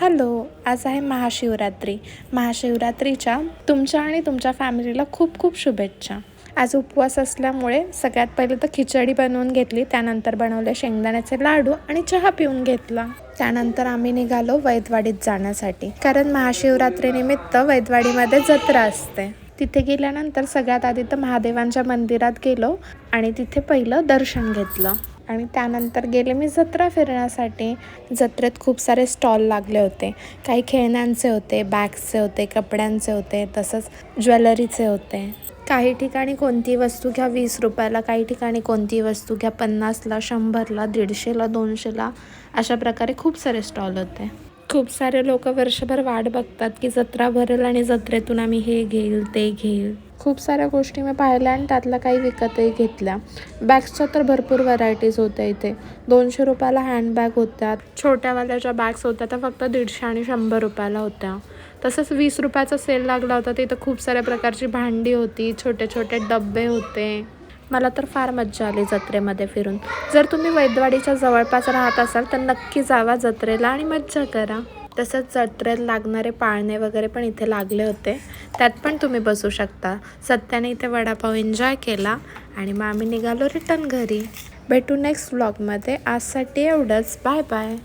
Hello, आज आहे महाशिवरात्री. महाशिवरात्रीच्या तुमच्या आणि तुमच्या फॅमिलीला खूप खूप शुभेच्छा. आज उपवास असल्यामुळे सगळ्यात पहिले तर खिचडी बनवून घेतली, त्यानंतर बनवले शेंगदाण्याचे लाडू आणि चहा पिऊन घेतला. त्यानंतर आम्ही निघालो वैदवाडीत जाण्यासाठी, कारण महाशिवरात्रीनिमित्त वैदवाडीमध्ये जत्रा असते. तिथे गेल्यानंतर सगळ्यात आधी तर महादेवांच्या मंदिरात गेलो आणि तिथे पहिलं दर्शन घेतलं आणि त्यानंतर गेले मी जत्रा फिरण्यासाठी. जत्रेत खूप सारे स्टॉल लागले होते. काही खेळण्यांचे होते, बॅग्सचे होते, कपड्यांचे होते, तसंच ज्वेलरीचे होते. काही ठिकाणी कोणती वस्तू घ्या 20 रुपयाला, काही ठिकाणी कोणती वस्तू घ्या 50ला, 100ला, 150ला, 200ला, अशा प्रकारे खूप सारे स्टॉल होते. खूप सारे लोक वर्षभर वाट बघतात की जत्रा भरेल आणि जत्रेतून आम्ही हे घेईल ते घेईल. खूप साऱ्या गोष्टी मी पाहिल्या आणि त्यातल्या काही विकतही घेतल्या. बॅग्सच्या तर भरपूर व्हरायटीज होत्या इथे. 200 रुपयाला हँडबॅग होत्या. छोट्यावाल्या ज्या बॅग्स होत्या त्या फक्त 150 आणि 100 रुपयाला होत्या. तसंच 20 रुपयाचा सेल लागला होता. तिथं खूप साऱ्या प्रकारची भांडी होती, छोटे छोटे डब्बे होते. मला तर फार मज्जा आली जत्रेमध्ये फिरून. जर तुम्ही वैदवाडीच्या जवळपास राहत असाल तर नक्की जावा जत्रेला आणि मज्जा करा. तसंच जत्रेत लागणारे पाळणे वगैरे पण इथे लागले होते, त्यात पण तुम्ही बसू शकता. सत्याने इथे वडापाव एन्जॉय केला आणि मग आम्ही निघालो रिटर्न घरी. भेटू नेक्स्ट व्लॉगमध्ये. आजसाठी एवढंच. Bye bye.